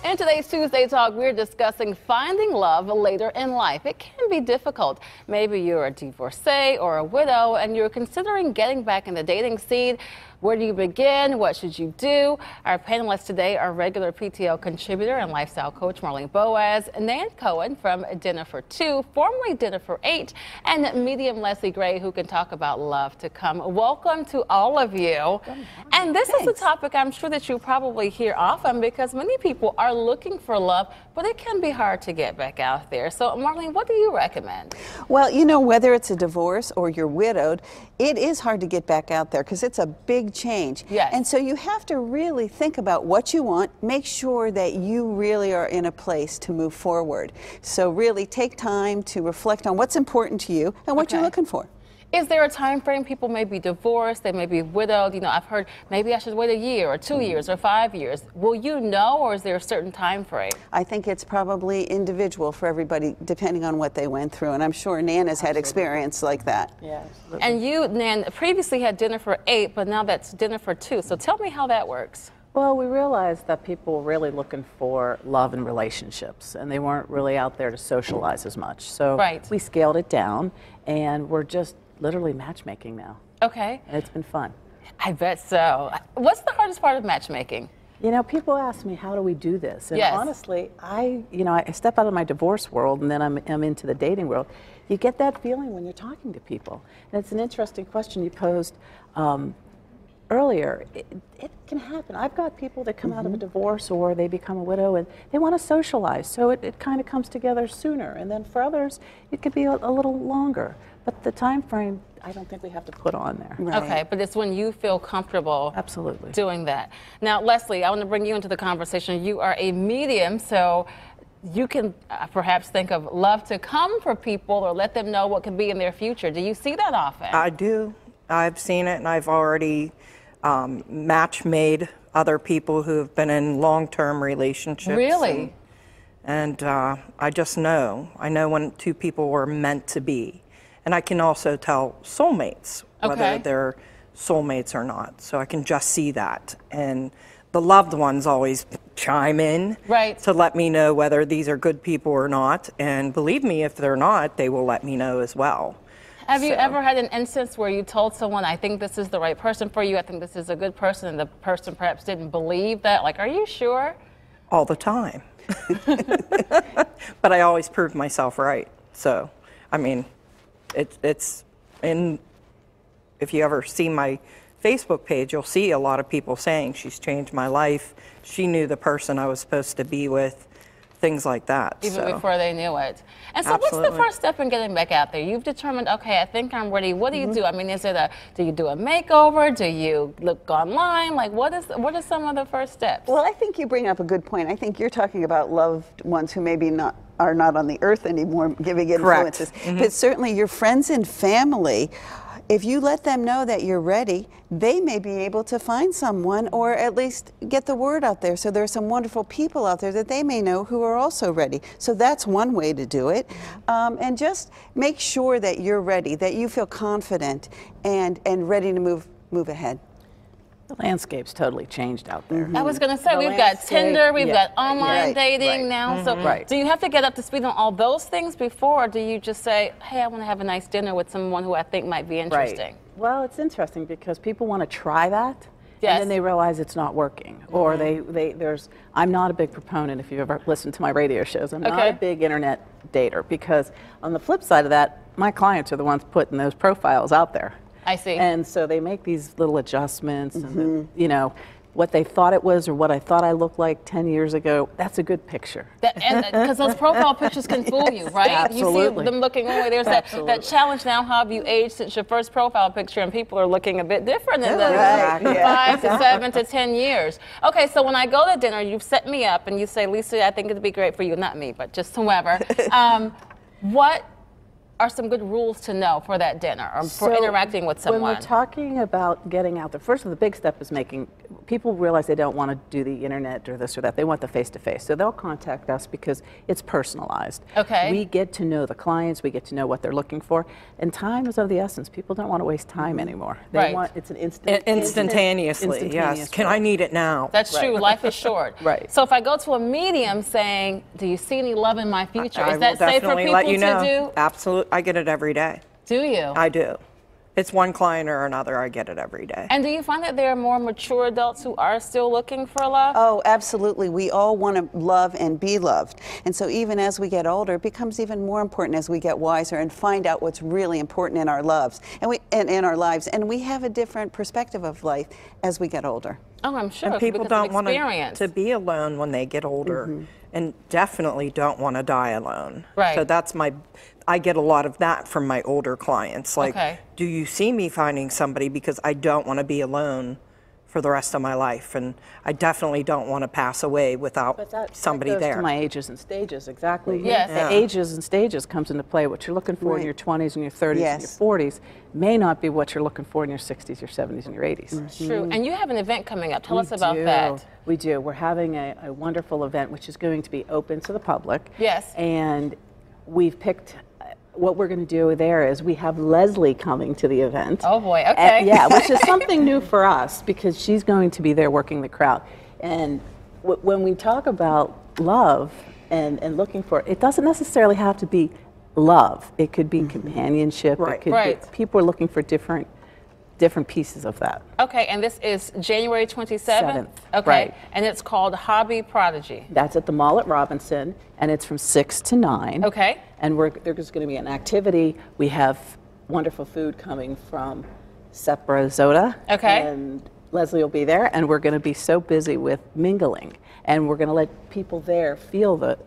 In today's Tuesday Talk, we're discussing finding love later in life. It can be difficult. Maybe you're a divorcee or a widow and you're considering getting back in the dating scene. Where do you begin? What should you do? Our panelists today are regular PTL contributor and lifestyle coach Marlene Boas, Nan Cohen from Dinner for Two, formerly Dinner for Eight, and medium Leslie Gray, who can talk about love to come. Welcome to all of you. And this is a topic I'm sure that you probably hear often because many people are looking for love, but it can be hard to get back out there. So, Marlene, what do you recommend? Well, you know, whether it's a divorce or you're widowed, it is hard to get back out there because it's a big change. Yes. And so you have to really think about what you want, make sure that you really are in a place to move forward. So really take time to reflect on what's important to you and what you're looking for. Is there a time frame? People may be divorced, they may be widowed. You know, I've heard maybe I should wait a year or 2 years or 5 years. Will you know, or is there a certain time frame? I think it's probably individual for everybody depending on what they went through. And I'm sure Nan has had experience like that. Yeah, absolutely. And you, Nan, previously had Dinner for Eight, but now that's Dinner for Two. So tell me how that works. Well, we realized that people were really looking for love and relationships, and they weren't really out there to socialize as much. So we scaled it down, and we're just literally matchmaking now. Okay. And it's been fun. I bet so. What's the hardest part of matchmaking? You know, people ask me, how do we do this? And honestly, I step out of my divorce world and then I'm into the dating world. You get that feeling when you're talking to people. And it's an interesting question you posed earlier. It can happen. I've got people that come out of a divorce or they become a widow and they want to socialize. So it kind of comes together sooner. And then for others, it could be a little longer. But the time frame, I don't think we have to put on there. Right. Okay, but it's when you feel comfortable doing that. Now, Leslie, I want to bring you into the conversation. You are a medium, so you can perhaps think of love to come for people or let them know what could be in their future. Do you see that often? I do. I've seen it, and I've already match-made other people who have been in long-term relationships. Really? And I just know. I know when two people were meant to be. And I can also tell soulmates, whether they're soulmates or not. So I can just see that. And the loved ones always chime in to let me know whether these are good people or not. And believe me, if they're not, they will let me know as well. Have you ever had an instance where you told someone, I think this is the right person for you, I think this is a good person, and the person perhaps didn't believe that? Like, are you sure? All the time. But I always prove myself right. So, I mean, it's in, if you ever see my Facebook page, you'll see a lot of people saying she's changed my life. She knew the person I was supposed to be with, things like that. Even before they knew it. And so what's the first step in getting back out there? You've determined, okay, I think I'm ready. What do you do? I mean, is it do you do a makeover? Do you look online? Like, what are some of the first steps? Well, I think you bring up a good point. I think you're talking about loved ones who maybe are not on the earth anymore, giving influences. But certainly your friends and family, if you let them know that you're ready, they may be able to find someone or at least get the word out there. So there are some wonderful people out there that they may know who are also ready. So that's one way to do it. And just make sure that you're ready, that you feel confident and ready to move ahead. The landscape's totally changed out there. I was going to say, we've got Tinder, we've got online dating now. So do you have to get up to speed on all those things before, or do you just say, hey, I want to have a nice dinner with someone who I think might be interesting? Well, it's interesting because people want to try that, and then they realize it's not working. Or I'm not a big proponent, if you've ever listened to my radio shows, I'm not a big internet dater, because on the flip side of that, my clients are the ones putting those profiles out there. I see. And so they make these little adjustments, and you know, what they thought it was or what I thought I looked like 10 years ago, that's a good picture. Because those profile pictures can fool you, right? Absolutely. You see them looking away. There's that challenge now. How have you aged since your first profile picture? And people are looking a bit different in the 5 to 7 to 10 years. Okay, so when I go to dinner, you've set me up and you say, Lisa, I think it'd be great for you, not me, but just whoever. What are some good rules to know for that dinner or for interacting with someone? When we're talking about getting out there, first of the big step is making people realize they don't want to do the internet or this or that. They want the face-to-face. So they'll contact us because it's personalized. Okay. We get to know the clients. We get to know what they're looking for. And time is of the essence. People don't want to waste time anymore. They want, it's an instantaneously, yes. Can I need it now? That's true. Life is short. Right. So if I go to a medium saying, do you see any love in my future? Is that safe for people to do? Absolutely. I get it every day. Do you? I do. It's one client or another, I get it every day. And do you find that there are more mature adults who are still looking for love? Oh, absolutely. We all want to love and be loved. And so even as we get older, it becomes even more important as we get wiser and find out what's really important in our lives. And in our lives. And we have a different perspective of life as we get older. Oh, I'm sure. And people don't want to be alone when they get older, and definitely don't want to die alone. Right. So that's I get a lot of that from my older clients. Like, do you see me finding somebody, because I don't want to be alone for the rest of my life, and I definitely don't want to pass away without somebody that goes there. To my ages and stages, exactly. Yes. The ages and stages comes into play. What you're looking for in your 20s and your 30s and your 40s may not be what you're looking for in your 60s, your 70s, and your 80s. True. And you have an event coming up. Tell us about that. We do. We're having a wonderful event which is going to be open to the public. Yes. And we've picked. What we're going to do there is we have Leslie coming to the event. Oh boy, okay. Yeah, which is something new for us because she's going to be there working the crowd. And when we talk about love and looking for it, doesn't necessarily have to be love. It could be companionship. Right. It could be, people are looking for different pieces of that. Okay, and this is January 27th? Okay, right. And it's called Hobby Prodigy. That's at the mall at Robinson, and it's from 6 to 9. Okay. And there's going to be an activity. We have wonderful food coming from Sepra Zoda. Okay. And Leslie will be there, and we're going to be so busy with mingling, and we're going to let people there feel the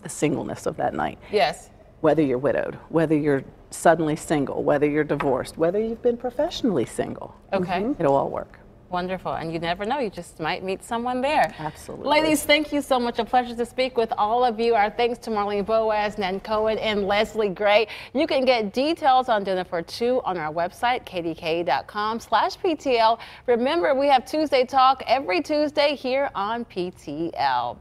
singleness of that night. Yes. Whether you're widowed, whether you're suddenly single, whether you're divorced, whether you've been professionally single. Okay. It'll all work. Wonderful. And you never know, you just might meet someone there. Absolutely. Ladies, thank you so much. A pleasure to speak with all of you. Our thanks to Marlene Boas, Nan Cohen, and Leslie Gray. You can get details on Dinner for Two on our website, kdk.com/PTL. Remember, we have Tuesday Talk every Tuesday here on PTL.